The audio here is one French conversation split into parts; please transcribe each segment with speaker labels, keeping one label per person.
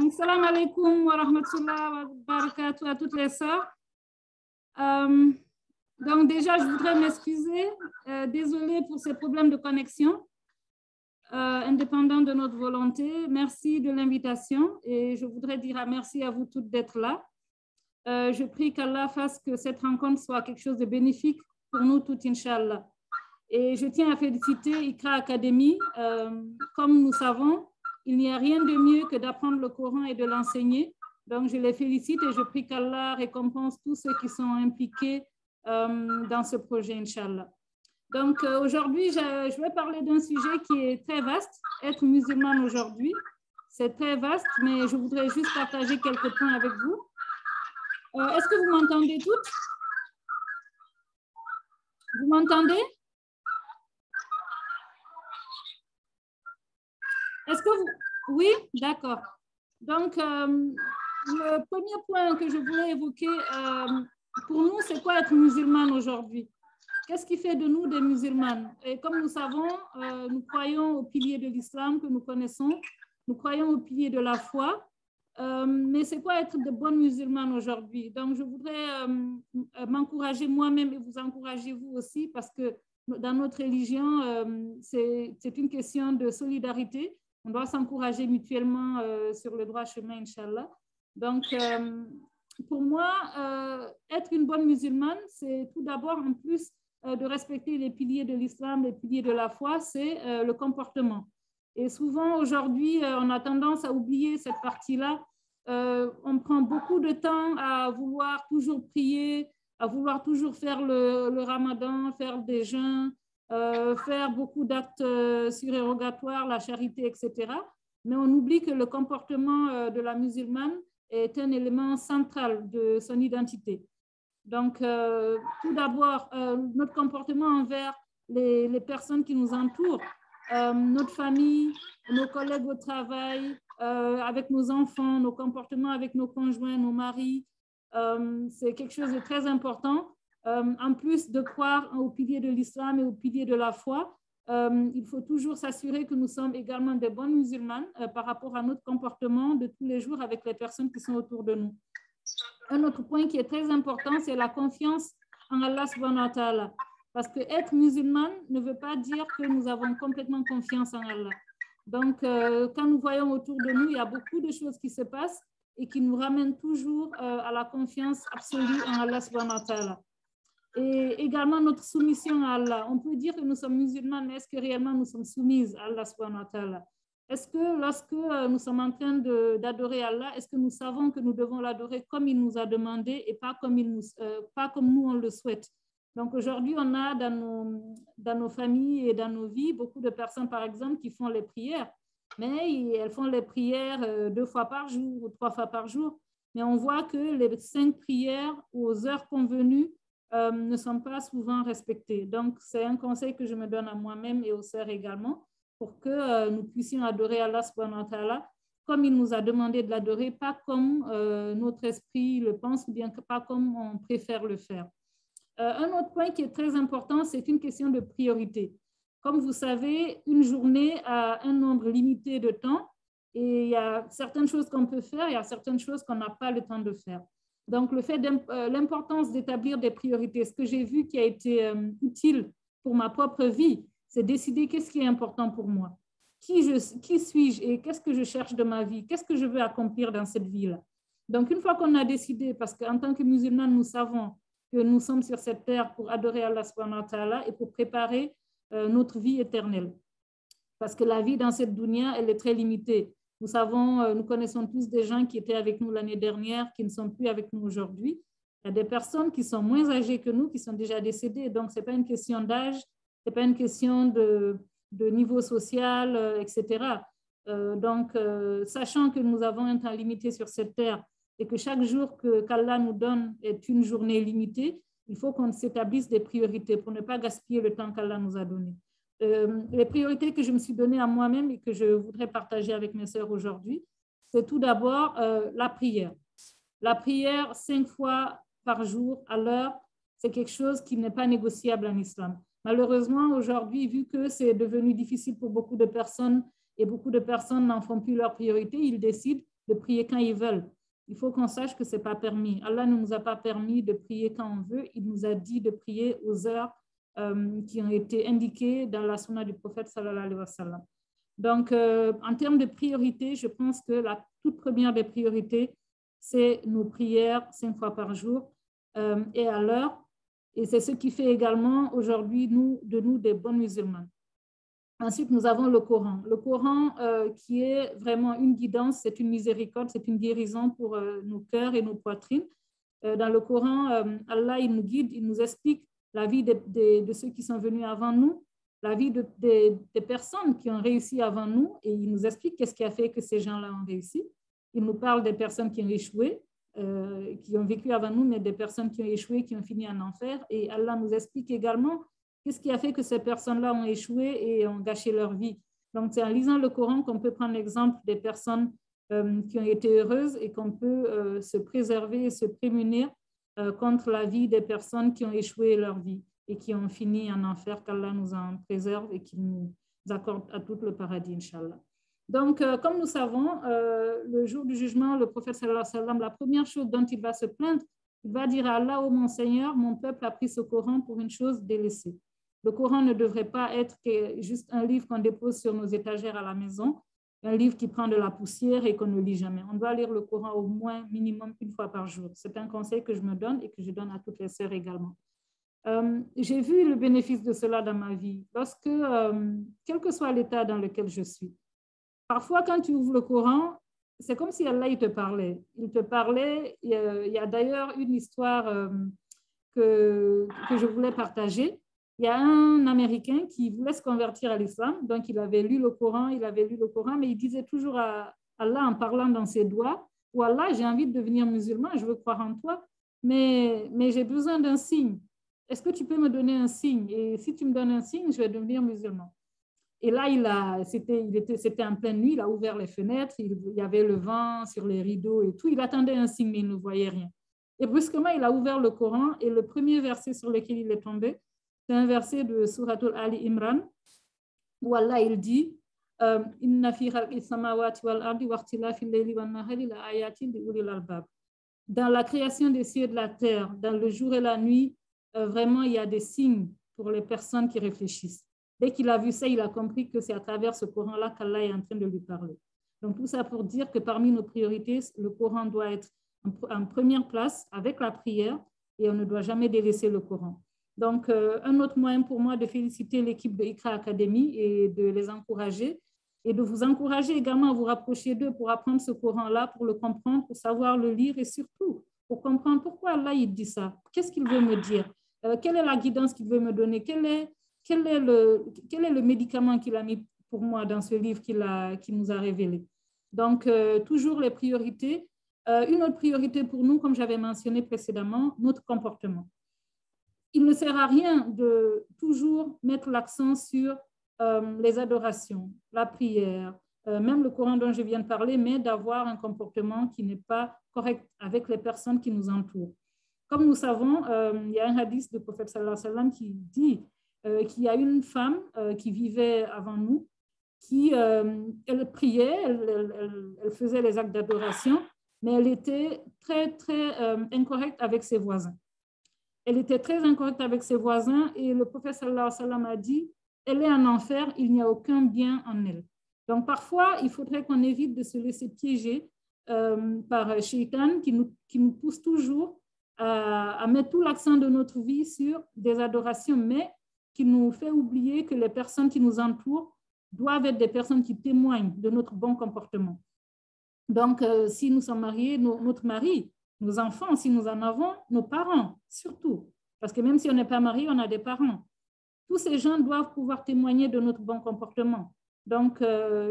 Speaker 1: Donc, salam alaikum wa rahmatullah wa barakatuh à toutes les sœurs. Donc, déjà, je voudrais m'excuser. Désolée pour ces problèmes de connexion, indépendants de notre volonté. Merci de l'invitation et je voudrais dire merci à vous toutes d'être là. Je prie qu'Allah fasse que cette rencontre soit quelque chose de bénéfique pour nous toutes, Inch'Allah. Et je tiens à féliciter Iqra Academy. Comme nous savons, il n'y a rien de mieux que d'apprendre le Coran et de l'enseigner. Donc, je les félicite et je prie qu'Allah récompense tous ceux qui sont impliqués dans ce projet, Inch'Allah. Donc, aujourd'hui, je vais parler d'un sujet qui est très vaste, être musulmane aujourd'hui. C'est très vaste, mais je voudrais juste partager quelques points avec vous. Est-ce que vous m'entendez toutes? Vous m'entendez? Est-ce que vous... Oui, d'accord. Donc, le premier point que je voulais évoquer, pour nous, c'est quoi être musulmane aujourd'hui? Qu'est-ce qui fait de nous des musulmanes? Et comme nous savons, nous croyons aux piliers de l'islam que nous connaissons, nous croyons aux piliers de la foi, mais c'est quoi être de bonnes musulmanes aujourd'hui? Donc, je voudrais m'encourager moi-même et vous encourager vous aussi, parce que dans notre religion, c'est une question de solidarité. On doit s'encourager mutuellement sur le droit chemin, Inch'Allah. Donc, pour moi, être une bonne musulmane, c'est tout d'abord, en plus de respecter les piliers de l'islam, les piliers de la foi, c'est le comportement. Et souvent, aujourd'hui, on a tendance à oublier cette partie-là. On prend beaucoup de temps à vouloir toujours prier, à vouloir toujours faire le ramadan, faire des jeûnes, faire beaucoup d'actes surérogatoires, la charité, etc. Mais on oublie que le comportement de la musulmane est un élément central de son identité. Donc, tout d'abord, notre comportement envers les personnes qui nous entourent, notre famille, nos collègues au travail, avec nos enfants, nos comportements avec nos conjoints, nos maris, c'est quelque chose de très important. En plus de croire aux piliers de l'islam et aux piliers de la foi, il faut toujours s'assurer que nous sommes également des bonnes musulmanes par rapport à notre comportement de tous les jours avec les personnes qui sont autour de nous. Un autre point qui est très important, c'est la confiance en Allah subhanahu wa ta'ala. Parce que être musulmane ne veut pas dire que nous avons complètement confiance en Allah. Donc, quand nous voyons autour de nous, il y a beaucoup de choses qui se passent et qui nous ramènent toujours à la confiance absolue en Allah subhanahu wa ta'ala. Et également notre soumission à Allah. On peut dire que nous sommes musulmans, mais est-ce que réellement nous sommes soumises à Allah subhanahu wa ta'ala? Est-ce que lorsque nous sommes en train d'adorer Allah, est-ce que nous savons que nous devons l'adorer comme il nous a demandé et pas comme nous on le souhaite? Donc aujourd'hui, on a dans nos familles et dans nos vies beaucoup de personnes, par exemple, qui font les prières, mais elles font les prières 2 fois par jour ou 3 fois par jour. Mais on voit que les 5 prières aux heures convenues ne sont pas souvent respectées. Donc, c'est un conseil que je me donne à moi-même et aux sœurs également, pour que nous puissions adorer Allah subhanahu wa ta'ala comme il nous a demandé de l'adorer, pas comme notre esprit le pense ou bien pas comme on préfère le faire. Un autre point qui est très important, c'est une question de priorité. Comme vous savez, une journée a un nombre limité de temps et il y a certaines choses qu'on peut faire, il y a certaines choses qu'on n'a pas le temps de faire. Donc, l'importance d'établir des priorités, ce que j'ai vu qui a été utile pour ma propre vie, c'est décider qu'est-ce qui est important pour moi. Qui suis-je et qu'est-ce que je cherche de ma vie? Qu'est-ce que je veux accomplir dans cette vie-là? Donc, une fois qu'on a décidé, parce qu'en tant que musulmans, nous savons que nous sommes sur cette terre pour adorer Allah subhanahu wa ta'ala et pour préparer notre vie éternelle. Parce que la vie dans cette dunya, elle est très limitée. Nous savons, nous connaissons tous des gens qui étaient avec nous l'année dernière, qui ne sont plus avec nous aujourd'hui. Il y a des personnes qui sont moins âgées que nous, qui sont déjà décédées. Donc, ce n'est pas une question d'âge, ce n'est pas une question de niveau social, etc. Donc, sachant que nous avons un temps limité sur cette terre et que chaque jour qu'Allah nous donne est une journée limitée, il faut qu'on s'établisse des priorités pour ne pas gaspiller le temps qu'Allah nous a donné. Les priorités que je me suis données à moi-même et que je voudrais partager avec mes sœurs aujourd'hui, c'est tout d'abord la prière. La prière 5 fois par jour à l'heure, c'est quelque chose qui n'est pas négociable en islam. Malheureusement, aujourd'hui, vu que c'est devenu difficile pour beaucoup de personnes et beaucoup de personnes n'en font plus leur priorité, ils décident de prier quand ils veulent. Il faut qu'on sache que ce n'est pas permis. Allah ne nous a pas permis de prier quand on veut. Il nous a dit de prier aux heures qui ont été indiquées dans la sunna du prophète sallallahu alayhi wa sallam. Donc, en termes de priorité, je pense que la toute première des priorités, c'est nos prières 5 fois par jour et à l'heure. Et c'est ce qui fait également aujourd'hui de nous des bons musulmans. Ensuite, nous avons le Coran. Le Coran qui est vraiment une guidance, c'est une miséricorde, c'est une guérison pour nos cœurs et nos poitrines. Dans le Coran, Allah, il nous guide, il nous explique la vie de ceux qui sont venus avant nous, la vie des personnes qui ont réussi avant nous, et il nous explique qu'est-ce qui a fait que ces gens-là ont réussi. Il nous parle des personnes qui ont échoué, qui ont vécu avant nous, mais des personnes qui ont échoué, qui ont fini en enfer. Et Allah nous explique également qu'est-ce qui a fait que ces personnes-là ont échoué et ont gâché leur vie. Donc, c'est en lisant le Coran qu'on peut prendre l'exemple des personnes qui ont été heureuses et qu'on peut se préserver et se prémunir contre la vie des personnes qui ont échoué leur vie et qui ont fini en enfer, qu'Allah nous en préserve et qu'il nous accorde à tout le paradis, Inch'Allah. Donc, comme nous savons, le jour du jugement, le prophète sallallahu alayhi wa sallam, la première chose dont il va se plaindre, il va dire à Allah, ô mon Seigneur, mon peuple a pris ce Coran pour une chose délaissée. Le Coran ne devrait pas être juste un livre qu'on dépose sur nos étagères à la maison, un livre qui prend de la poussière et qu'on ne lit jamais. On doit lire le Coran au moins minimum 1 fois par jour. C'est un conseil que je me donne et que je donne à toutes les sœurs également. J'ai vu le bénéfice de cela dans ma vie. Lorsque, quel que soit l'état dans lequel je suis, parfois quand tu ouvres le Coran, c'est comme si Allah il te parlait. Il te parlait. Il y a d'ailleurs une histoire que je voulais partager. Il y a un Américain qui voulait se convertir à l'islam, donc il avait lu le Coran, mais il disait toujours à Allah en parlant dans ses doigts, « Oh Allah, j'ai envie de devenir musulman, je veux croire en toi, mais j'ai besoin d'un signe. Est-ce que tu peux me donner un signe? Et si tu me donnes un signe, je vais devenir musulman. » Et là, c'était en pleine nuit, il a ouvert les fenêtres, il y avait le vent sur les rideaux et tout, il attendait un signe, mais il ne voyait rien. Et brusquement, il a ouvert le Coran et le premier verset sur lequel il est tombé, c'est un verset de Suratul Ali Imran où Allah il dit Inna fi khalqis samawati wal ardi wa ikhtilafil layli wan nahari la ayatin li ulil albab. Dans la création des cieux et de la terre, dans le jour et la nuit, vraiment il y a des signes pour les personnes qui réfléchissent. Dès qu'il a vu ça, il a compris que c'est à travers ce Coran-là qu'Allah est en train de lui parler. Donc tout ça pour dire que parmi nos priorités, le Coran doit être en première place avec la prière et on ne doit jamais délaisser le Coran. Donc, un autre moyen pour moi de féliciter l'équipe de Iqra Academy et de les encourager et de vous encourager également à vous rapprocher d'eux pour apprendre ce Coran-là, pour le comprendre, pour savoir le lire et surtout pour comprendre pourquoi Allah il dit ça. Qu'est-ce qu'il veut me dire? Quelle est la guidance qu'il veut me donner? Quel est le médicament qu'il a mis pour moi dans ce livre qu'il nous a révélé? Donc, toujours les priorités. Une autre priorité pour nous, comme j'avais mentionné précédemment, notre comportement. Il ne sert à rien de toujours mettre l'accent sur les adorations, la prière, même le Coran dont je viens de parler, mais d'avoir un comportement qui n'est pas correct avec les personnes qui nous entourent. Comme nous savons, il y a un hadith du prophète sallallahu alayhi wa sallam qui dit qu'il y a une femme qui vivait avant nous, elle priait, elle faisait les actes d'adoration, mais elle était très, très incorrecte avec ses voisins. Elle était très incorrecte avec ses voisins et le prophète sallallahu alayhi wa sallam a dit, elle est en enfer, il n'y a aucun bien en elle. Donc parfois, il faudrait qu'on évite de se laisser piéger par Shaitan qui nous pousse toujours à mettre tout l'accent de notre vie sur des adorations, mais qui nous fait oublier que les personnes qui nous entourent doivent être des personnes qui témoignent de notre bon comportement. Donc, si nous sommes mariés, notre mari, nos enfants, si nous en avons, nos parents, surtout. Parce que même si on n'est pas marié, on a des parents. Tous ces gens doivent pouvoir témoigner de notre bon comportement. Donc,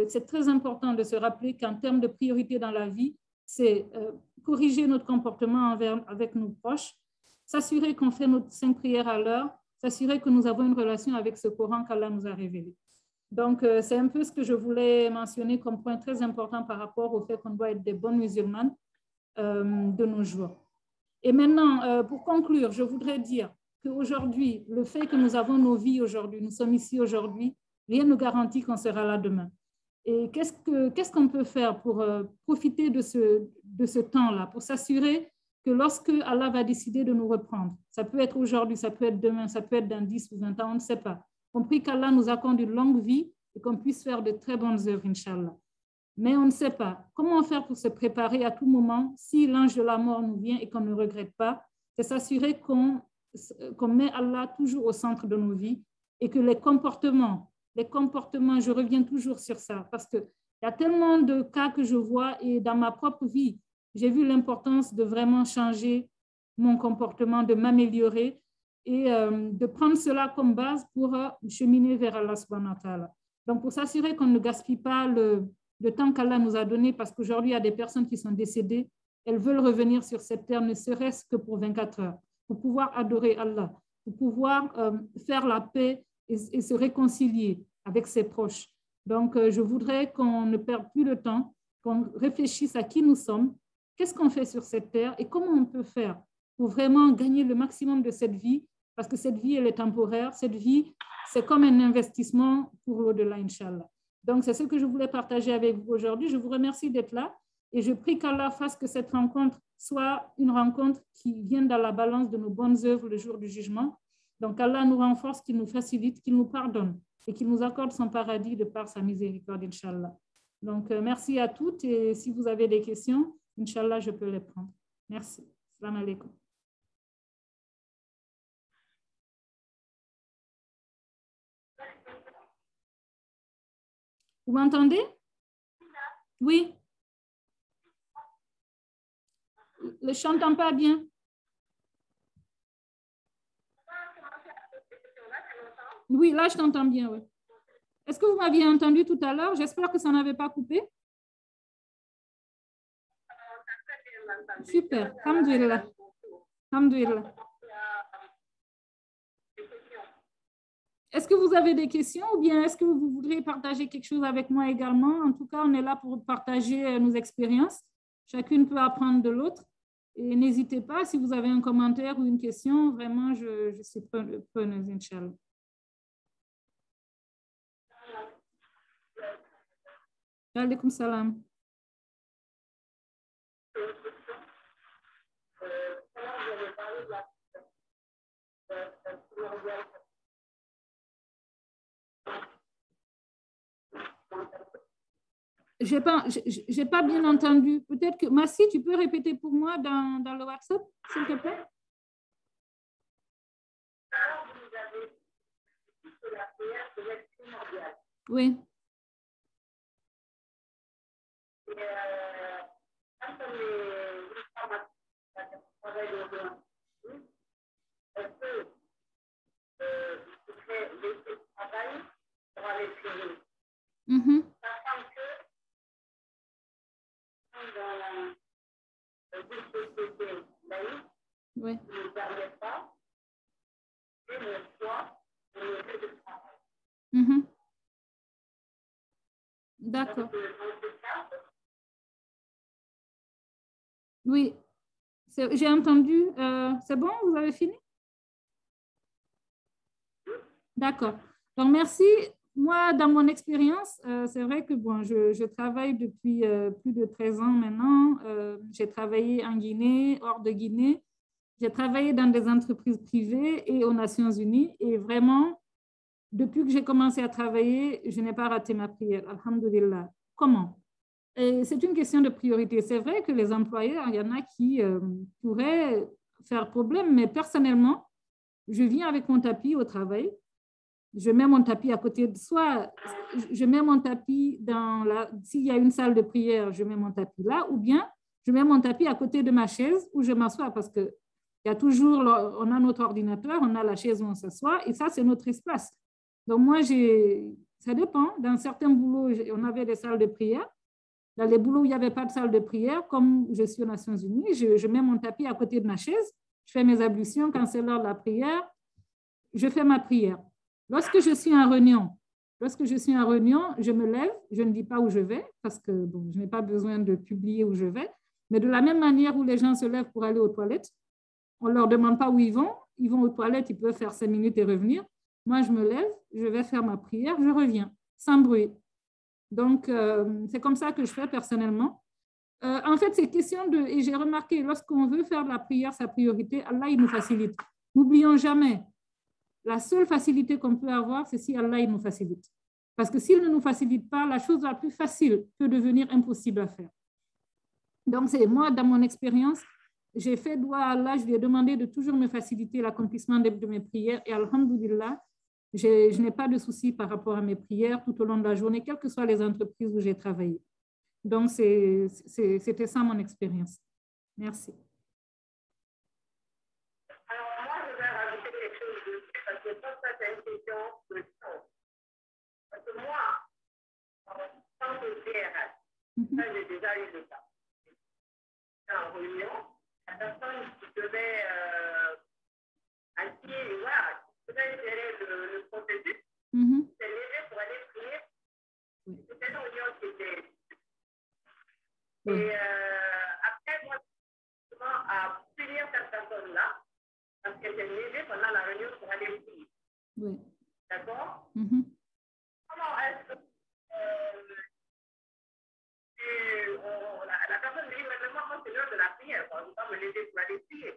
Speaker 1: c'est très important de se rappeler qu'en termes de priorité dans la vie, c'est corriger notre comportement avec nos proches, s'assurer qu'on fait nos 5 prières à l'heure, s'assurer que nous avons une relation avec ce Coran qu'Allah nous a révélé. Donc, c'est un peu ce que je voulais mentionner comme point très important par rapport au fait qu'on doit être des bonnes musulmanes de nos jours. Et maintenant, pour conclure, je voudrais dire qu'aujourd'hui, le fait que nous avons nos vies aujourd'hui, nous sommes ici aujourd'hui, rien ne garantit qu'on sera là demain. Et qu'est-ce qu'on peut faire pour profiter de ce temps-là, pour s'assurer que lorsque Allah va décider de nous reprendre, ça peut être aujourd'hui, ça peut être demain, ça peut être dans 10 ou 20 ans, on ne sait pas. Compris qu'Allah nous accorde une longue vie et qu'on puisse faire de très bonnes œuvres, Inch'Allah. Mais on ne sait pas. Comment faire pour se préparer à tout moment si l'ange de la mort nous vient et qu'on ne regrette pas? C'est s'assurer qu'on met Allah toujours au centre de nos vies et que les comportements, je reviens toujours sur ça parce qu'il y a tellement de cas que je vois et dans ma propre vie, j'ai vu l'importance de vraiment changer mon comportement, de m'améliorer et de prendre cela comme base pour cheminer vers Allah subhanahu wa ta'ala. Donc, pour s'assurer qu'on ne gaspille pas le temps qu'Allah nous a donné, parce qu'aujourd'hui, il y a des personnes qui sont décédées, elles veulent revenir sur cette terre, ne serait-ce que pour 24 heures, pour pouvoir adorer Allah, pour pouvoir faire la paix et se réconcilier avec ses proches. Donc, je voudrais qu'on ne perde plus le temps, qu'on réfléchisse à qui nous sommes, qu'est-ce qu'on fait sur cette terre et comment on peut faire pour vraiment gagner le maximum de cette vie, parce que cette vie, elle est temporaire. Cette vie, c'est comme un investissement pour l'au-delà, Inch'Allah. Donc, c'est ce que je voulais partager avec vous aujourd'hui. Je vous remercie d'être là et je prie qu'Allah fasse que cette rencontre soit une rencontre qui vienne dans la balance de nos bonnes œuvres le jour du jugement. Donc, Allah nous renforce, qu'il nous facilite, qu'il nous pardonne et qu'il nous accorde son paradis de par sa miséricorde, Inch'Allah. Donc, merci à toutes et si vous avez des questions, Inch'Allah, je peux les prendre. Merci. Salam alaikum. Vous m'entendez? Oui. Je n'entends pas bien. Oui, là, je t'entends bien. Oui. Est-ce que vous m'aviez entendu tout à l'heure? J'espère que ça n'avait pas coupé. Super. Alhamdulillah. Alhamdulillah. Est-ce que vous avez des questions ou bien est-ce que vous voudriez partager quelque chose avec moi également? En tout cas, on est là pour partager nos expériences. Chacune peut apprendre de l'autre. Et n'hésitez pas, si vous avez un commentaire ou une question, vraiment, je suis preneuse, Inch'Allah. Alaykoum salam. Je n'ai pas bien entendu. Peut-être que, Massi, tu peux répéter pour moi dans le WhatsApp, s'il te plaît? Oui. Mm-hmm. Oui. Mm-hmm. D'accord. Oui, j'ai entendu. C'est bon, vous avez fini? D'accord. Donc, merci. Moi, dans mon expérience, c'est vrai que bon, je travaille depuis plus de 13 ans maintenant. J'ai travaillé en Guinée, hors de Guinée. J'ai travaillé dans des entreprises privées et aux Nations Unies. Et vraiment, depuis que j'ai commencé à travailler, je n'ai pas raté ma prière. Alhamdulillah. Comment? C'est une question de priorité. C'est vrai que les employeurs, il y en a qui pourraient faire problème, mais personnellement, je viens avec mon tapis au travail. Je mets mon tapis à côté de soi. Je mets mon tapis dans la... S'il y a une salle de prière, je mets mon tapis là, ou bien je mets mon tapis à côté de ma chaise où je m'assois parce que il y a toujours, on a notre ordinateur, on a la chaise où on s'assoit et ça, c'est notre espace. Donc moi, ça dépend. Dans certains boulots, on avait des salles de prière. Dans les boulots où il n'y avait pas de salle de prière, comme je suis aux Nations Unies, je mets mon tapis à côté de ma chaise, je fais mes ablutions. Quand c'est l'heure de la prière, je fais ma prière. Lorsque je suis en réunion, je me lève, je ne dis pas où je vais parce que bon, je n'ai pas besoin de publier où je vais. Mais de la même manière où les gens se lèvent pour aller aux toilettes, on ne leur demande pas où ils vont aux toilettes, ils peuvent faire 5 minutes et revenir. Moi, je me lève, je vais faire ma prière, je reviens sans bruit. Donc, c'est comme ça que je fais personnellement. En fait, c'est question de, et j'ai remarqué, lorsqu'on veut faire de la prière sa priorité, Allah, il nous facilite. N'oublions jamais, la seule facilité qu'on peut avoir, c'est si Allah, il nous facilite. Parce que s'il ne nous facilite pas, la chose la plus facile peut devenir impossible à faire. Donc, c'est moi, dans mon expérience, j'ai fait doigt à Allah, je lui ai demandé de toujours me faciliter l'accomplissement de mes prières et alhamdoulilah, je n'ai pas de soucis par rapport à mes prières tout au long de la journée, quelles que soient les entreprises où j'ai travaillé. Donc, c'était ça mon expérience. Merci.
Speaker 2: Alors, moi, je vais rajouter quelque chose dessus parce que ça, c'est une question de temps. Parce que moi, en tant que DRH, ça, j'ai déjà eu le cas. En réunion, la personne qui devait assis, voilà, qui devait gérer le processus, s'est levée pour aller prier. C'était une réunion qui était. Et après, moi, je à punir cette personne-là parce qu'elle s'est levée pendant la réunion pour aller prier.
Speaker 1: Oui.
Speaker 2: D'accord? Comment est-ce que la personne dit, mais moi, c'est l'heure de la prière, quoi. Je ne vais pas me lever pour aller prier.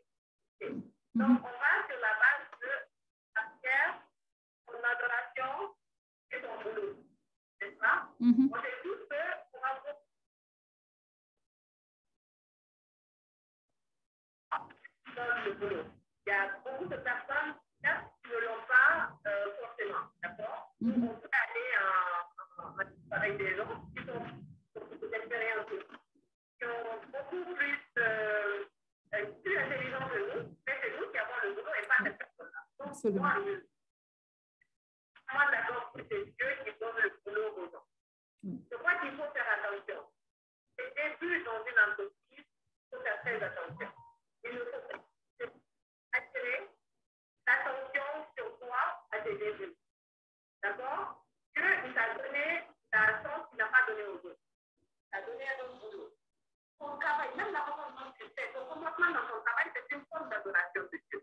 Speaker 2: Okay. Donc, on va sur la base de la prière, son adoration et son boulot. N'est-ce pas? On sait tous qu'on va dans le boulot. Il y a beaucoup de personnes qui ne l'ont pas forcément. D'accord? On peut aller avec des gens qui sont beaucoup d'expérience, qui ont beaucoup plus intelligents que nous, mais c'est nous qui avons le boulot et pas cette personne-là. Donc, moi, je suis d'accord que c'est Dieu qui donne le boulot aux gens. Je crois qu'il faut faire attention. Les débuts dans une entreprise, il faut faire très attention. Il ne faut pas attirer l'attention sur toi à tes débuts. D'accord? Dieu, il t'a donné la chance qu'il n'a pas donnée aux autres. Il t'a donné un autre boulot. Ton travail, même la façon dont tu fais, ton comportement dans ton travail, c'est une forme d'adoration de Dieu.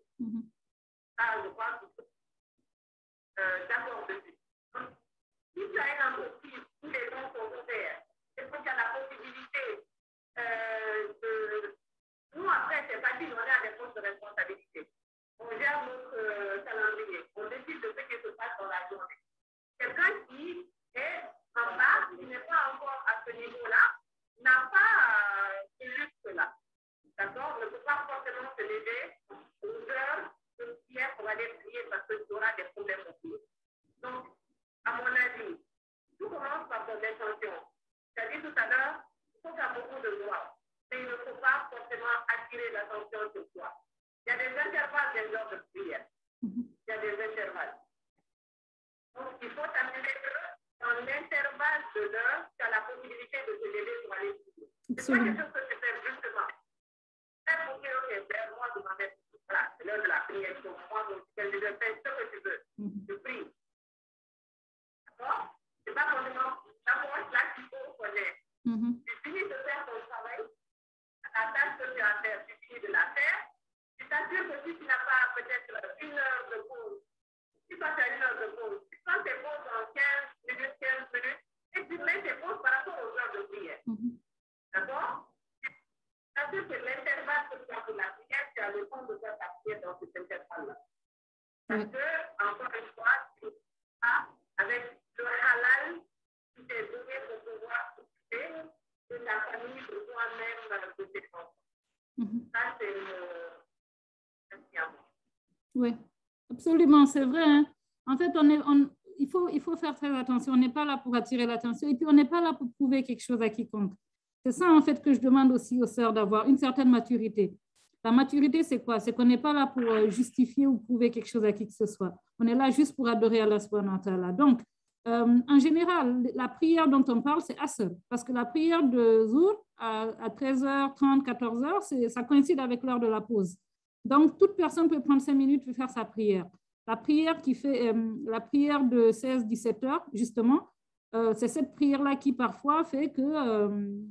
Speaker 2: Ça, je crois qu'il faut d'accord dessus. Si tu as une entreprise où les gens sont ouverts, est-ce que tu as la possibilité de... Nous, après, c'est facile, on est à des postes de responsabilité. On gère notre calendrier. On décide de ce qui se passe dans la journée. Quelqu'un qui est en bas, qui n'est pas encore à ce niveau-là, n'a pas ce luxe-là. D'accord? Ne peut pas forcément se lever aux heures de prière pour aller prier parce que tu auras des problèmes au boulot. Donc, à mon avis, tout commence par ton intention. Tu as dit tout à l'heure, il faut faire beaucoup de gloire, mais il ne faut pas forcément attirer l'attention sur toi. Il y a des intervalles des heures de prière. Il y a des intervalles. Donc, il faut t'amener que dans l'intervalle de l'heure, tu as la possibilité de te lever pour aller prier. C'est pas quelque chose que tu fais brusquement. C'est pour dire, ok, moi, je m'en vais. Voilà, c'est l'heure de la prière. Donc, moi, je fais ce que tu veux. Je prie. D'accord? C'est pas forcément l'approche là qu'il faut connaître. Tu finis de faire ton travail, la tâche que tu as à faire, tu finis de la faire. Tu t'assures que si tu n'as pas peut-être une heure de pause, si toi tu as une heure de pause, tu prends tes pauses en 15 minutes, et tu mets tes pauses par rapport aux heures de prière. D'accord? Tu t'assures que l'intervalle que tu as pour la prière, tu as le temps de faire ta prière dans cet intervalle-là. Parce que, encore une fois, tu as avec le halal qui t'est donné pour pouvoir s'occuper de ta famille, de toi-même, de tes enfants. Ça, c'est
Speaker 1: oui, absolument, c'est vrai. Hein? En fait, il faut faire très attention. On n'est pas là pour attirer l'attention et puis on n'est pas là pour prouver quelque chose à quiconque. C'est ça, en fait, que je demande aussi aux sœurs d'avoir une certaine maturité. La maturité, c'est quoi? C'est qu'on n'est pas là pour justifier ou prouver quelque chose à qui que ce soit. On est là juste pour adorer Allah subhanahu wa ta'ala. Donc, en général, la prière dont on parle, c'est Asr. Parce que la prière de Zour, à 13h30, 14h, ça coïncide avec l'heure de la pause. Donc, toute personne peut prendre 5 minutes pour faire sa prière. La prière la prière de 16-17 heures, justement, c'est cette prière-là qui parfois fait que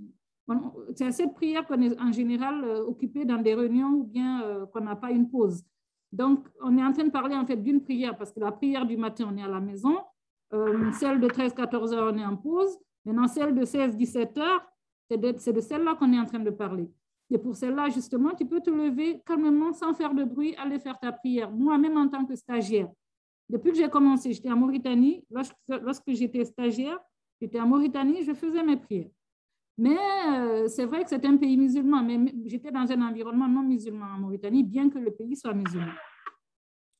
Speaker 1: c'est cette prière qu'on est en général occupé dans des réunions ou bien qu'on n'a pas une pause. Donc, on est en train de parler en fait d'une prière parce que la prière du matin, on est à la maison. Celle de 13-14 heures, on est en pause. Maintenant, celle de 16-17 heures, c'est de celle-là qu'on est en train de parler. Et pour celle-là, justement, tu peux te lever calmement, sans faire de bruit, aller faire ta prière. Moi-même, en tant que stagiaire, depuis que j'ai commencé, j'étais en Mauritanie. Lorsque j'étais stagiaire, j'étais en Mauritanie, je faisais mes prières. Mais c'est vrai que c'est un pays musulman, mais j'étais dans un environnement non musulman en Mauritanie, bien que le pays soit musulman.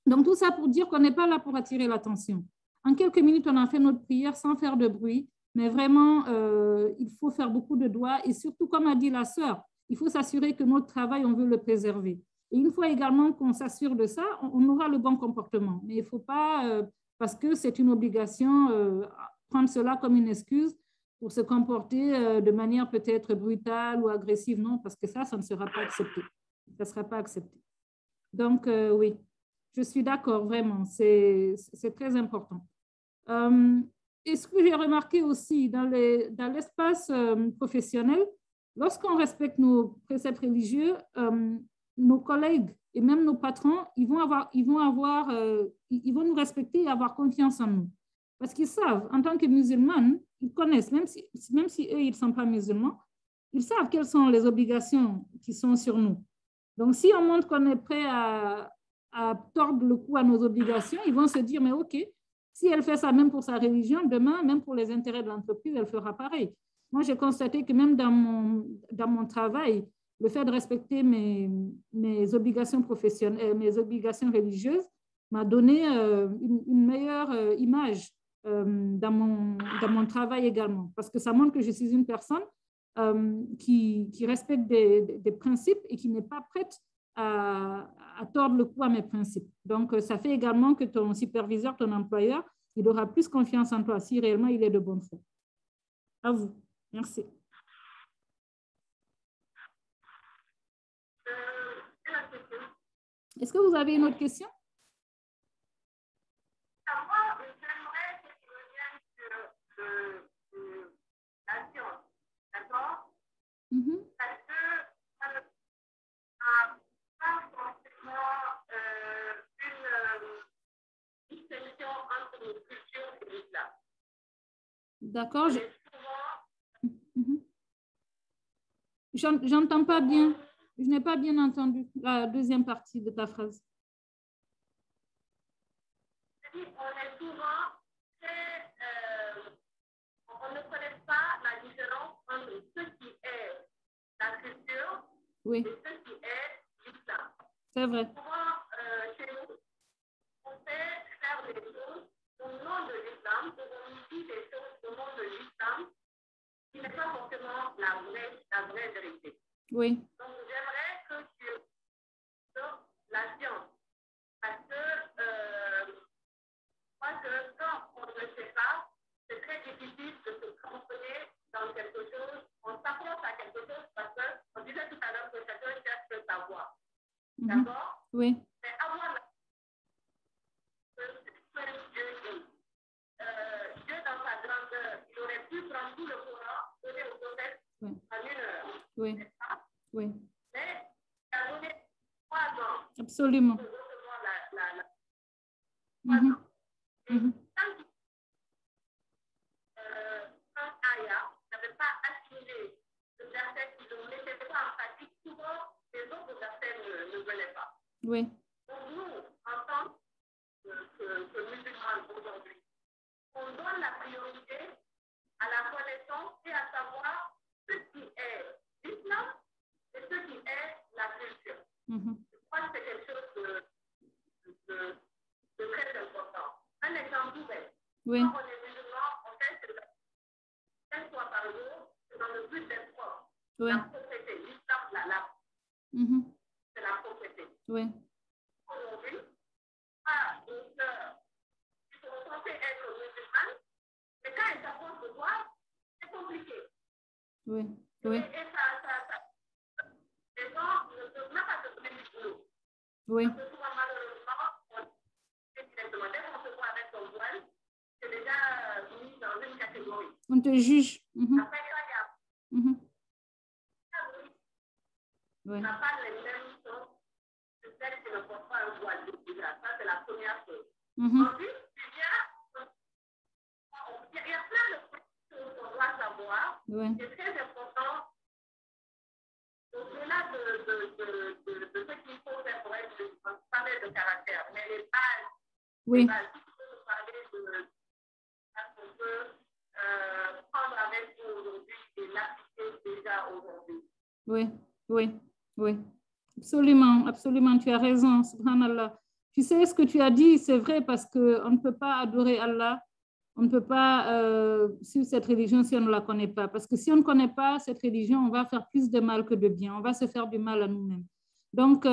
Speaker 1: Donc, tout ça pour dire qu'on n'est pas là pour attirer l'attention. En quelques minutes, on a fait notre prière sans faire de bruit, mais vraiment, il faut faire beaucoup de doigts et surtout, comme a dit la sœur, il faut s'assurer que notre travail, on veut le préserver. Et une fois également qu'on s'assure de ça, on aura le bon comportement. Mais il ne faut pas, parce que c'est une obligation, prendre cela comme une excuse pour se comporter de manière peut-être brutale ou agressive. Non, parce que ça ne sera pas accepté. Ça ne sera pas accepté. Donc, oui, je suis d'accord, vraiment, c'est très important. Et ce que j'ai remarqué aussi dans l'espace professionnel, lorsqu'on respecte nos préceptes religieux, nos collègues et même nos patrons, ils vont nous respecter et avoir confiance en nous. Parce qu'ils savent, en tant que musulmans, ils connaissent, même si eux, ils ne sont pas musulmans, ils savent quelles sont les obligations qui sont sur nous. Donc, si on montre qu'on est prêt à tordre le cou à nos obligations, ils vont se dire, mais OK, si elle fait ça même pour sa religion, demain, même pour les intérêts de l'entreprise, elle fera pareil. Moi, j'ai constaté que même dans mon travail, le fait de respecter mes obligations professionnelles, mes obligations religieuses, m'a donné une meilleure image dans mon travail également. Parce que ça montre que je suis une personne qui respecte des principes et qui n'est pas prête à tordre le cou à mes principes. Donc, ça fait également que ton superviseur, ton employeur, il aura plus confiance en toi si réellement il est de bonne foi. À vous. Merci. Est-ce que vous avez une autre question?
Speaker 2: J'aimerais que tu reviennes sur la science, d'accord? Parce que ça ne pas forcément une distinction entre nos cultures et l'islam.
Speaker 1: D'accord. J'entends pas bien. Je n'ai pas bien entendu la deuxième partie de ta phrase.
Speaker 2: On est souvent très... on ne connaît pas la différence entre ce qui est la culture et ce qui est l'islam.
Speaker 1: C'est vrai.
Speaker 2: Souvent, chez nous, on fait faire des choses au nom de l'islam, on nous dit des choses au nom de l'islam qui n'est pas forcément la vraie vérité.
Speaker 1: Oui.
Speaker 2: Donc, j'aimerais que tu sur la science. Parce que quand on ne sait pas, c'est très difficile de se cramponner dans quelque chose. On s'approche à quelque chose parce qu'on disait tout à l'heure que chacun cherche le savoir. D'accord?
Speaker 1: Oui.
Speaker 2: Mais avoir la Dieu dans sa grandeur, il aurait pu prendre tout le Coran, donner au prophète en 1 heure.
Speaker 1: Oui. Oui.
Speaker 2: Mais il a donné 3 ans.
Speaker 1: Absolument.
Speaker 2: Pour recevoir la 3 ans. Quand Aya n'avait pas assimilé le verset qu'ils ne mettaient pas en pratique, souvent les autres versets ne venaient pas.
Speaker 1: Oui.
Speaker 2: Donc nous, en tant que musulmans aujourd'hui, on donne la priorité à la connaissance et à savoir ce qui est l'islam et ce qui est la culture. Je crois que c'est quelque chose de très important. Un exemple tout bête.
Speaker 1: Oui.
Speaker 2: Quand on est musulman, on fait 5 fois par jour, c'est dans le but d'être propre.
Speaker 1: Oui.
Speaker 2: La propreté, l'islam, c'est la propreté.
Speaker 1: Oui.
Speaker 2: Aujourd'hui, une sœur qui sont censées être musulmanes, mais quand elles s'approchent de toi, c'est compliqué.
Speaker 1: Oui. Oui.
Speaker 2: Et ça, les gens ne peuvent même pas se donner du boulot.
Speaker 1: Oui.
Speaker 2: Parce que souvent, malheureusement, on fait directement. Dès qu'on se voit avec ton voile, c'est déjà mis dans une catégorie.
Speaker 1: On te juge.
Speaker 2: Après, quand il y a
Speaker 1: oui.
Speaker 2: on n'a pas les mêmes choses que celles qui ne portent pas un voile. Ça, c'est la première chose. Ensuite, tu viens, il y a plein de choses qu'on doit
Speaker 1: Oui.
Speaker 2: C'est très important. Au-delà de ce qu'il faut faire pour être, on parlait de caractère, mais les bases,
Speaker 1: oui.
Speaker 2: Les bases, si tu peux nous parler de ce qu'on peut prendre avec vous aujourd'hui et l'appliquer déjà aujourd'hui.
Speaker 1: Oui, oui, oui. Absolument, absolument, tu as raison, subhanallah. Tu sais, ce que tu as dit, c'est vrai parce qu'on ne peut pas adorer Allah, on ne peut pas suivre cette religion si on ne la connaît pas. Parce que si on ne connaît pas cette religion, on va faire plus de mal que de bien, on va se faire du mal à nous-mêmes. Donc,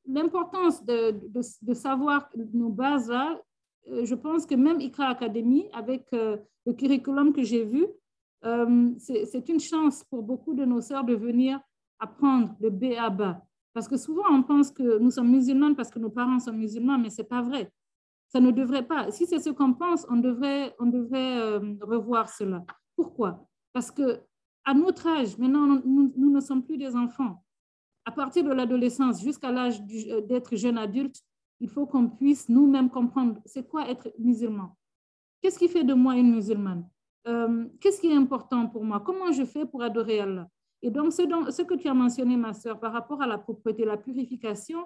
Speaker 1: l'importance de savoir nos bases là, je pense que même Iqra Academy, avec le curriculum que j'ai vu, c'est une chance pour beaucoup de nos sœurs de venir apprendre le B à bas. Parce que souvent, on pense que nous sommes musulmanes parce que nos parents sont musulmans, mais ce n'est pas vrai. Ça ne devrait pas. Si c'est ce qu'on pense, on devrait revoir cela. Pourquoi? Parce qu'à notre âge, maintenant, nous ne sommes plus des enfants. À partir de l'adolescence jusqu'à l'âge d'être jeune adulte, il faut qu'on puisse nous-mêmes comprendre c'est quoi être musulman. Qu'est-ce qui fait de moi une musulmane? Qu'est-ce qui est important pour moi? Comment je fais pour adorer Allah? Et donc, ce que tu as mentionné, ma sœur, par rapport à la propreté, la purification,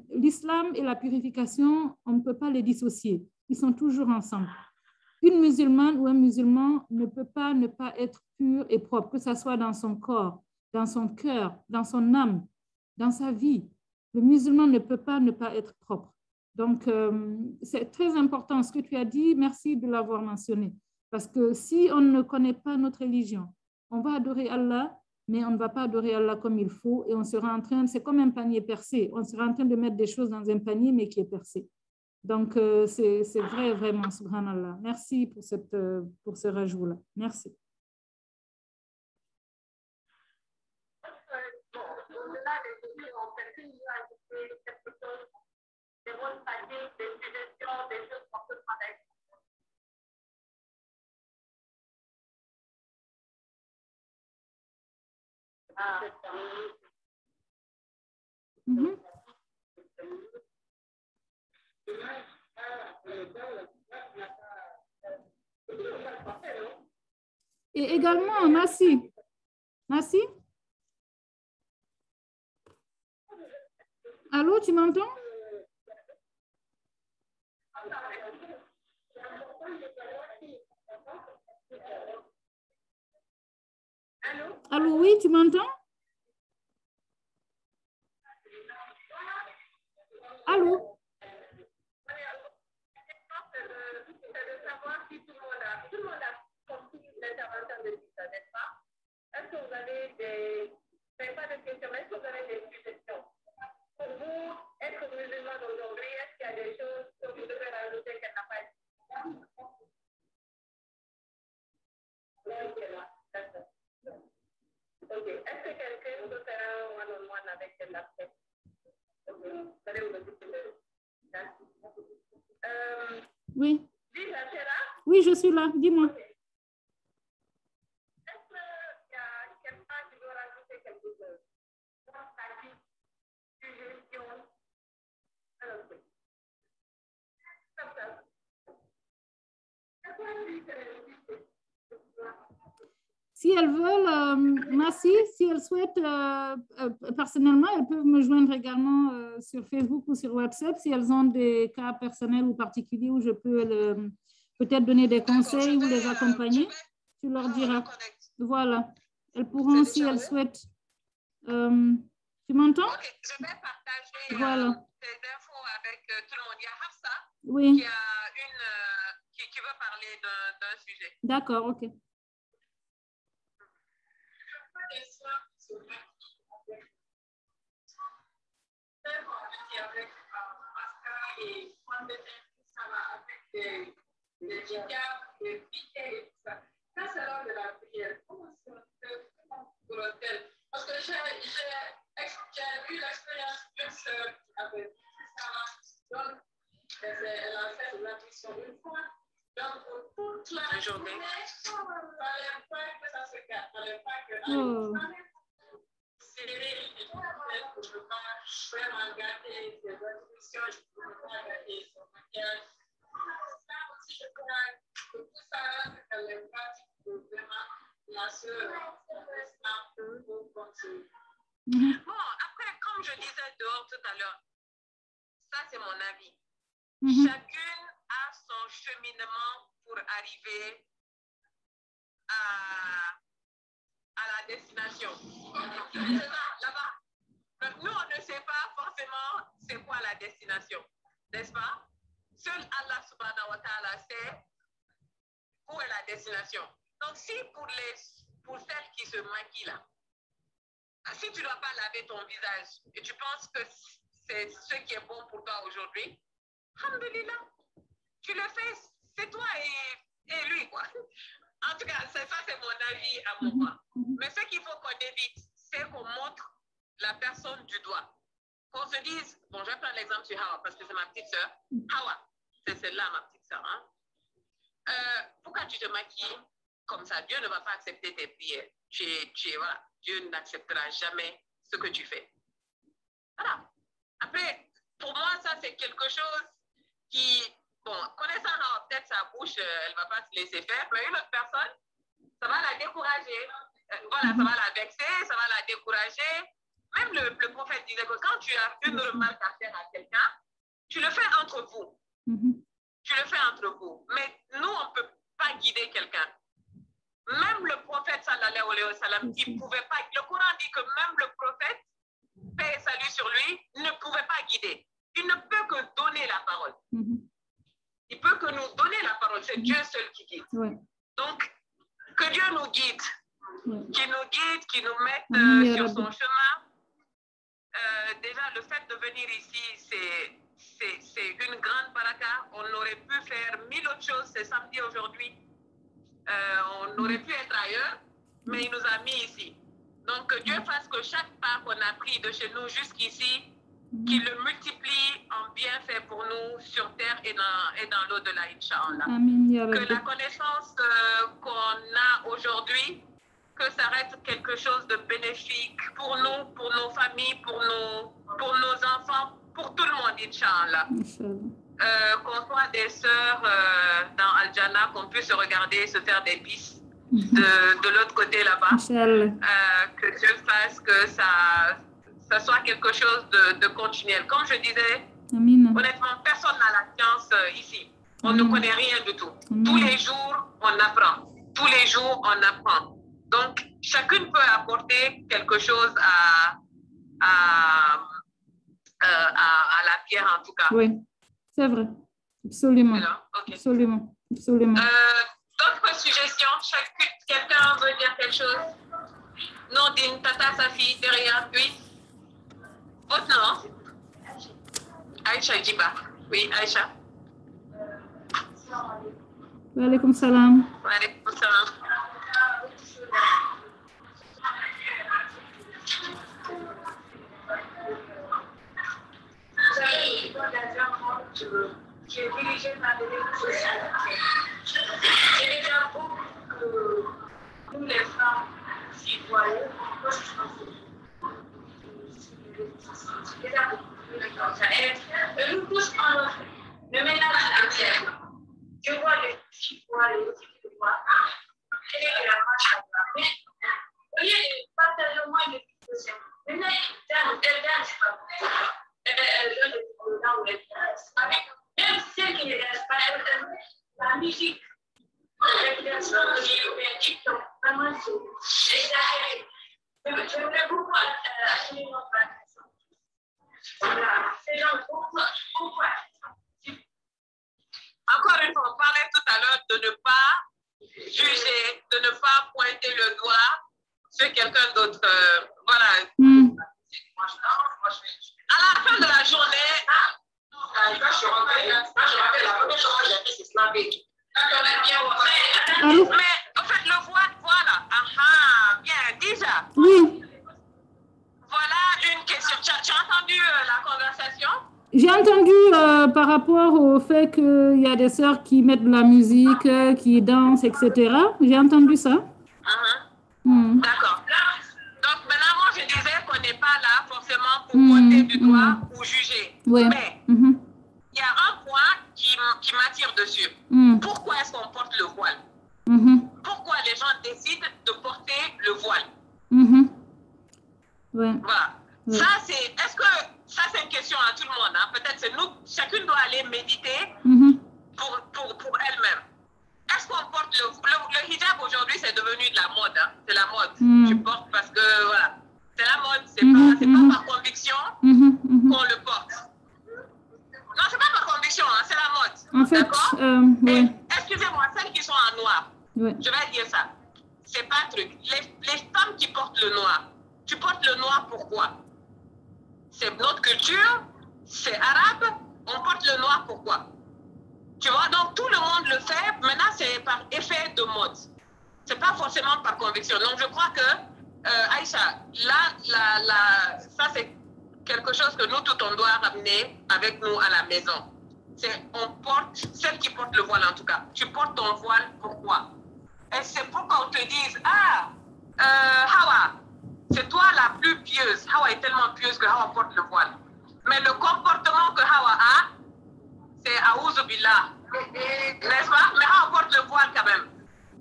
Speaker 1: l'islam et la purification, on ne peut pas les dissocier. Ils sont toujours ensemble. Une musulmane ou un musulman ne peut pas ne pas être pur et propre, que ce soit dans son corps, dans son cœur, dans son âme, dans sa vie. Le musulman ne peut pas ne pas être propre. Donc, c'est très important ce que tu as dit. Merci de l'avoir mentionné. Parce que si on ne connaît pas notre religion, on va adorer Allah, mais on ne va pas adorer Allah comme il faut et on sera en train, c'est comme un panier percé, on sera en train de mettre des choses dans un panier, mais qui est percé. Donc, c'est vrai, vraiment, subhanallah. Merci pour ce rajout-là. Merci. Mm-hmm. Et également, merci. Merci. Allô, tu m'entends? Allô, oui, tu m'entends? Allô?
Speaker 2: Est-ce que vous avez des... pas de questions, est-ce que vous avez des suggestions? Pour vous, être musulman aujourd'hui, est-ce qu'il y a des choses que vous devez rajouter qu'elle n'a pas dit? Ok. Est-ce que quelqu'un peut faire un one-on-one avec elle après? Ok. Vous allez vous le dire.
Speaker 1: Oui.
Speaker 2: Lisa, tu es là?
Speaker 1: Oui, je suis là. Dis-moi.
Speaker 2: Okay. Est-ce qu'il y a quelqu'un qui veut rajouter quelque chose? Suggestion.
Speaker 1: Si elles veulent, Massi, si elles souhaitent, personnellement, elles peuvent me joindre également sur Facebook ou sur WhatsApp si elles ont des cas personnels ou particuliers où je peux peut-être donner des conseils ou les accompagner. Tu leur diras. Voilà. Elles pourront, si elles souhaitent. Tu m'entends?
Speaker 2: Ok, je vais partager
Speaker 1: voilà.
Speaker 2: ces infos avec tout le monde. Il y a Hafsa
Speaker 1: oui.
Speaker 2: qui veut parler d'un sujet.
Speaker 1: D'accord, ok.
Speaker 2: Ça, c'est l'heure de la prière. Comment parce que j'ai eu l'expérience d'une sœur avec ça. Donc, elle a fait la mission une fois. Donc, pour toute la journée, il ne fallait pas que ça se casse. Il ne fallait pas que je vais vraiment garder ses instructions, je peux vraiment garder son maquillage. Ça aussi, je crois que tout ça, elle est pratique. Bon, après, comme je disais dehors tout à l'heure, ça c'est mon avis. Chacune a son cheminement pour arriver à la destination. C'est ça, là-bas. Donc, nous, on ne sait pas forcément c'est quoi la destination, n'est-ce pas? Seul Allah subhanahu wa ta'ala sait où est la destination. Donc, si pour celles qui se maquillent là, si tu ne dois pas laver ton visage et tu penses que c'est ce qui est bon pour toi aujourd'hui, alhamdulillah, tu le fais, c'est toi et lui, quoi. En tout cas, ça, c'est mon avis à moi. Mais ce qu'il faut qu'on évite, c'est qu'on montre la personne du doigt. Qu'on se dise, bon, je vais prendre l'exemple sur Hawa, parce que c'est ma petite sœur. Hawa, c'est celle-là, ma petite sœur. Hein? Pourquoi tu te maquilles comme ça? Dieu ne va pas accepter tes prières. Voilà, Dieu n'acceptera jamais ce que tu fais. Voilà. Après, pour moi, ça, c'est quelque chose qui, bon, connaissant peut-être sa bouche, elle ne va pas se laisser faire, mais une autre personne, ça va la décourager. Voilà, ça va la vexer, ça va la décourager. Même le prophète disait que quand tu as une remarque à faire à quelqu'un, tu le fais entre vous. Tu le fais entre vous. Mais nous, on ne peut pas guider quelqu'un. Même le prophète, sallallahu alayhi wa sallam, il ne pouvait pas. Le Coran dit que même le prophète, paix et salut sur lui, ne pouvait pas guider. Il ne peut que donner la parole. Il peut que nous donner la parole. C'est Dieu seul qui guide. Donc, que Dieu nous guide. Qui nous mette sur son chemin. Déjà, le fait de venir ici, c'est une grande baraka. On aurait pu faire 1000 autres choses. C'est samedi aujourd'hui. On aurait pu être ailleurs, mais il nous a mis ici. Donc, que Dieu fasse que chaque pas qu'on a pris de chez nous jusqu'ici, qu'il le multiplie en bienfait pour nous sur terre et dans l'au-delà, Inch'Allah. Que la connaissance qu'on a aujourd'hui, que ça reste quelque chose de bénéfique pour nous, pour nos familles, pour nos enfants, pour tout le monde, Inch'Allah. Qu'on soit des sœurs dans Al-Jannah, qu'on puisse se regarder, se faire des bisses de l'autre côté là-bas. Que Dieu fasse que ça soit quelque chose de continuel. Comme je disais, honnêtement, personne n'a la science ici. On ne connaît rien du tout. Tous les jours, on apprend. Tous les jours, on apprend. Donc, chacune peut apporter quelque chose à la pierre, en tout cas.
Speaker 1: Oui, c'est vrai. Absolument.
Speaker 2: Okay.
Speaker 1: Absolument. Absolument.
Speaker 2: D'autres suggestions? Quelqu'un veut dire quelque chose? Nordine, Tata, Safi, derrière, oui. Votre nom? Aïcha Djiba. Oui, Aïcha.
Speaker 1: Wa alaykoum salam.
Speaker 2: Wa alaykoum salam. J'ai dirigé ma délégation. J'ai déjà beaucoup que nous les femmes citoyennes, et nous tous en offre. Le ménage entier. Je vois les petits pois, les petits pois, et la marche à la main. Au lieu de partager au moins les petites choses, maintenant, elle danse pas. Elle donne des problèmes où elle danse. Même celle qui ne danse pas, la musique, TikTok, vraiment, c'est exagéré. J'aimerais beaucoup absolument pas ça. Ces gens beaucoup. Encore une fois, on parlait tout à l'heure de ne pas juger, de ne pas pointer le doigt sur quelqu'un d'autre. Voilà. À la fin de la journée, quand je rappelle la première chose que j'ai fait, c'est snapper. Mais en fait, le voile, voilà. Bien, déjà.
Speaker 1: Oui.
Speaker 2: Voilà une question. Tu as entendu la conversation?
Speaker 1: J'ai entendu par rapport au fait qu'il y a des sœurs qui mettent de la musique, qui dansent, etc. J'ai entendu ça.
Speaker 2: D'accord. Donc maintenant, moi, je disais qu'on n'est pas là forcément pour pointer du doigt ou juger.
Speaker 1: Ouais.
Speaker 2: Mais il y a un point qui m'attire dessus. Pourquoi est-ce qu'on porte le voile? Pourquoi les gens décident de porter
Speaker 1: Ouais.
Speaker 2: Voilà. Ouais. Ça, c'est une question à tout le monde. Hein. Peut-être c'est nous, chacune doit aller méditer pour elle-même. Est-ce qu'on porte le hijab aujourd'hui, c'est devenu de la mode. Hein. C'est la mode. Tu portes parce que, voilà, c'est la mode. C'est pas par conviction qu'on le porte. Non, c'est pas par conviction, hein, c'est la mode.
Speaker 1: En fait,
Speaker 2: d'accord.
Speaker 1: Ouais.
Speaker 2: Excusez-moi, celles qui sont en noir,
Speaker 1: ouais.
Speaker 2: Je vais dire ça. C'est pas un truc. Les femmes qui portent le noir, tu portes le noir pourquoi? C'est notre culture, c'est arabe, on porte le noir pourquoi? Tu vois, donc tout le monde le fait, maintenant c'est par effet de mode. C'est pas forcément par conviction. Donc je crois que, Aïcha, là, ça c'est quelque chose que nous tous on doit ramener avec nous à la maison. C'est on porte, celle qui porte le voile en tout cas, tu portes ton voile pourquoi? Et c'est pour qu'on te dise, Hawa, c'est toi la plus pieuse. Hawa est tellement pieuse que Hawa porte le voile. Mais le comportement que Hawa a, c'est Aouzou Billah. N'est-ce pas? Mais Hawa porte le voile quand même.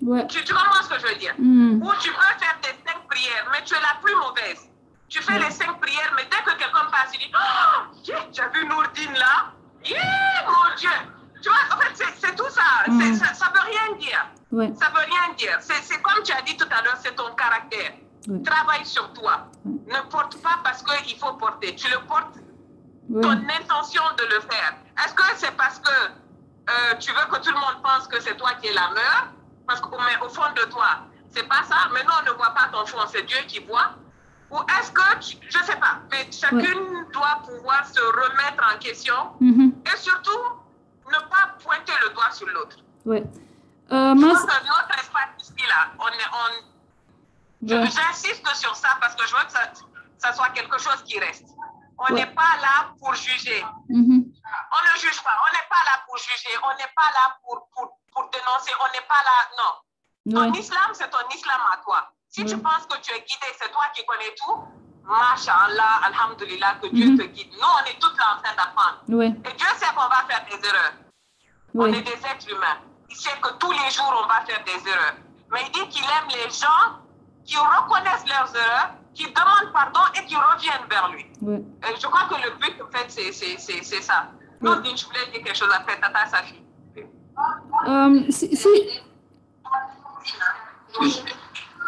Speaker 1: Ouais.
Speaker 2: Tu comprends ce que je veux dire? Ou tu peux faire tes 5 prières, mais tu es la plus mauvaise. Tu fais les 5 prières, mais dès que quelqu'un passe, il dit, oh, tu as vu Nourdine là? Mon Dieu! Tu vois, en fait, c'est tout ça. Ça veut rien dire.
Speaker 1: Ouais.
Speaker 2: Ça veut rien dire. C'est comme tu as dit tout à l'heure, c'est ton caractère. Ouais. Travaille sur toi. Ne porte pas parce qu'il faut porter. Tu le portes, ton intention de le faire. Est-ce que c'est parce que tu veux que tout le monde pense que c'est toi qui es la meilleure? Parce qu'au fond de toi, c'est pas ça. Mais nous, on ne voit pas ton fond, c'est Dieu qui voit. Ou est-ce que, je ne sais pas, mais chacune doit pouvoir se remettre en question et surtout ne pas pointer le doigt sur l'autre.
Speaker 1: Ouais.
Speaker 2: Je pense que notre espace ici, là, j'insiste sur ça parce que je veux que ça soit quelque chose qui reste. On n'est pas là pour juger. On ne juge pas. On n'est pas là pour juger. On n'est pas là pour dénoncer. On n'est pas là, non. Ton islam, c'est ton islam à toi. Si tu penses que tu es guidé, c'est toi qui connais tout, Masha'Allah, Alhamdulillah, que Dieu te guide. Nous, on est tous là en train d'apprendre. Et Dieu sait qu'on va faire des erreurs. On est des êtres humains. Il sait que tous les jours, on va faire des erreurs. Mais il dit qu'il aime les gens qui reconnaissent leurs erreurs, qui demandent pardon et qui reviennent vers lui. Et je crois que le but, en fait, c'est ça. Non, je voulais dire quelque chose après, Tata Safi.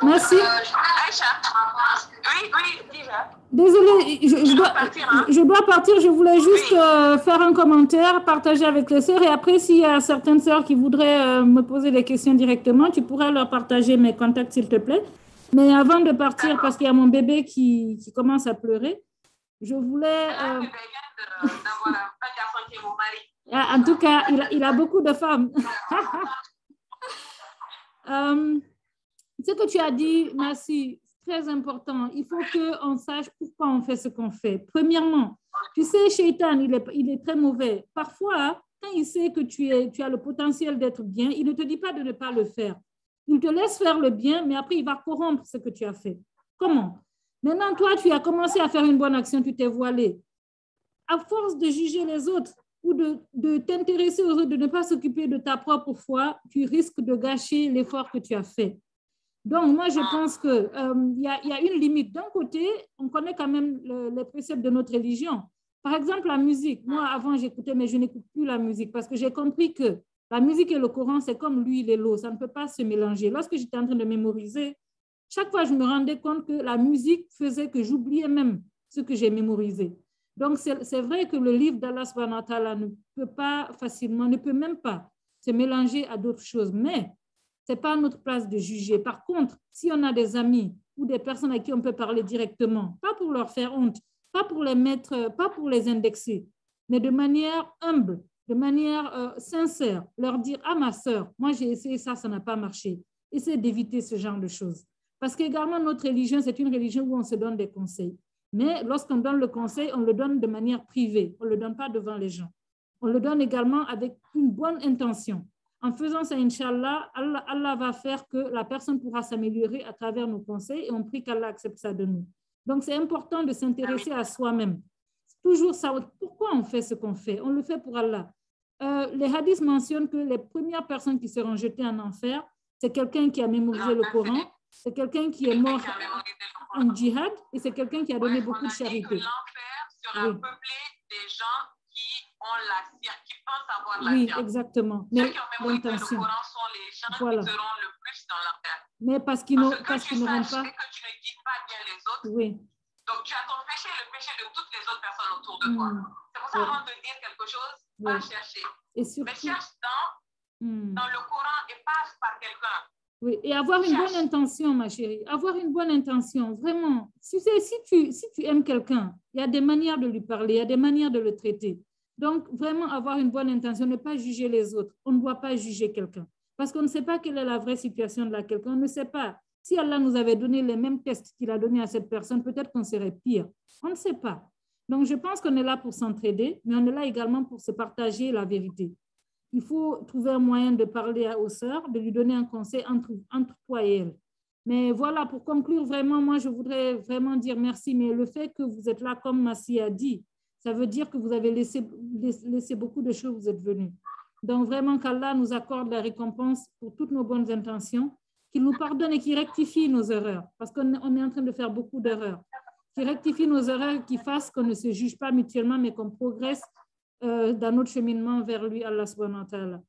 Speaker 1: Merci.
Speaker 2: Aïcha. Oui, déjà.
Speaker 1: Désolée, je dois partir. Je voulais juste faire un commentaire, partager avec les sœurs. Et après, s'il y a certaines sœurs qui voudraient me poser des questions directement, tu pourrais leur partager mes contacts, s'il te plaît. Mais avant de partir, parce qu'il y a mon bébé qui commence à pleurer, je voulais... en tout cas, il a beaucoup de femmes. Ce que tu as dit, merci, c'est très important. Il faut qu'on sache pourquoi on fait ce qu'on fait. Premièrement, tu sais, Shaitan, il est très mauvais. Parfois, quand il sait que tu as le potentiel d'être bien, il ne te dit pas de ne pas le faire. Il te laisse faire le bien, mais après, il va corrompre ce que tu as fait. Comment? Maintenant, toi, tu as commencé à faire une bonne action, tu t'es voilé. À force de juger les autres ou de t'intéresser aux autres, de ne pas s'occuper de ta propre foi, tu risques de gâcher l'effort que tu as fait. Donc, moi, je pense qu'il y a une limite. D'un côté, on connaît quand même les préceptes de notre religion. Par exemple, la musique. Moi, avant, j'écoutais, mais je n'écoute plus la musique parce que j'ai compris que la musique et le Coran, c'est comme l'huile et l'eau. Ça ne peut pas se mélanger. Lorsque j'étais en train de mémoriser, chaque fois, je me rendais compte que la musique faisait que j'oubliais même ce que j'ai mémorisé. Donc, c'est vrai que le livre d'Allah subhanahu wa ta'ala ne peut pas facilement, ne peut même pas se mélanger à d'autres choses. Mais ce n'est pas notre place de juger. Par contre, si on a des amis ou des personnes à qui on peut parler directement, pas pour leur faire honte, pas pour les mettre, pas pour les indexer, mais de manière humble, de manière sincère, leur dire « Ah, ma sœur, moi j'ai essayé ça, ça n'a pas marché. » Essaye d'éviter ce genre de choses. Parce qu'également, notre religion, c'est une religion où on se donne des conseils. Mais lorsqu'on donne le conseil, on le donne de manière privée. On ne le donne pas devant les gens. On le donne également avec une bonne intention. En faisant ça, Inch'Allah, Allah va faire que la personne pourra s'améliorer à travers nos conseils et on prie qu'Allah accepte ça de nous. Donc, c'est important de s'intéresser à soi-même. Toujours savoir pourquoi on fait ce qu'on fait. On le fait pour Allah. Les hadiths mentionnent que les premières personnes qui seront jetées en enfer, c'est quelqu'un qui a mémorisé le Coran, c'est quelqu'un qui est mort. un djihad et c'est quelqu'un qui a donné beaucoup de charité.
Speaker 2: L'enfer sera peuplé des gens qui pensent avoir la
Speaker 1: oui,
Speaker 2: science.
Speaker 1: exactement.
Speaker 2: Ceux
Speaker 1: mais
Speaker 2: qui ont mémorisé le Coran sont les gens qui seront le plus dans l'enfer.
Speaker 1: Mais parce qu'ils n'auront pas...
Speaker 2: que tu ne guides pas bien les autres,
Speaker 1: oui.
Speaker 2: Donc tu as ton péché et le péché de toutes les autres personnes autour de toi. C'est pour ça, avant de dire quelque chose, va chercher.
Speaker 1: Et surtout,
Speaker 2: mais cherche dans le Coran et passe par quelqu'un.
Speaker 1: Oui, et avoir une bonne intention, ma chérie. Avoir une bonne intention, vraiment. Si tu aimes quelqu'un, il y a des manières de lui parler, il y a des manières de le traiter. Donc, vraiment avoir une bonne intention, ne pas juger les autres. On ne doit pas juger quelqu'un. Parce qu'on ne sait pas quelle est la vraie situation de quelqu'un. On ne sait pas. Si Allah nous avait donné les mêmes tests qu'il a donnés à cette personne, peut-être qu'on serait pire. On ne sait pas. Donc, je pense qu'on est là pour s'entraider, mais on est là également pour se partager la vérité. Il faut trouver un moyen de parler aux sœurs, de lui donner un conseil entre toi et elle. Mais voilà, pour conclure, vraiment, moi, je voudrais vraiment dire merci. Mais le fait que vous êtes là, comme Massi a dit, ça veut dire que vous avez laissé beaucoup de choses, vous êtes venus. Donc, vraiment, qu'Allah nous accorde la récompense pour toutes nos bonnes intentions, qu'il nous pardonne et qu'il rectifie nos erreurs, parce qu'on est en train de faire beaucoup d'erreurs. Qu'il rectifie nos erreurs, qu'il fasse qu'on ne se juge pas mutuellement, mais qu'on progresse dans notre cheminement vers lui, Allah subhanahu wa ta'ala.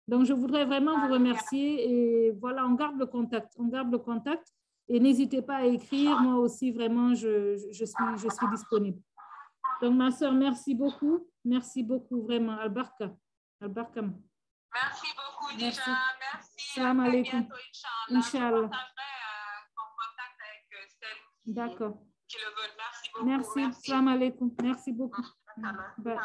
Speaker 1: Donc, je voudrais vraiment vous remercier et voilà, on garde le contact et n'hésitez pas à écrire. Moi aussi, vraiment, je suis disponible. Donc, ma soeur, merci beaucoup, vraiment. Al-Barka. Al-Barka.
Speaker 2: Merci beaucoup déjà, merci.
Speaker 1: Salam alaikum.
Speaker 2: Inch'Allah. Je partagerai en contact avec celles qui le veulent. Merci beaucoup.
Speaker 1: Merci. Salam alaikum. Merci beaucoup. Bye.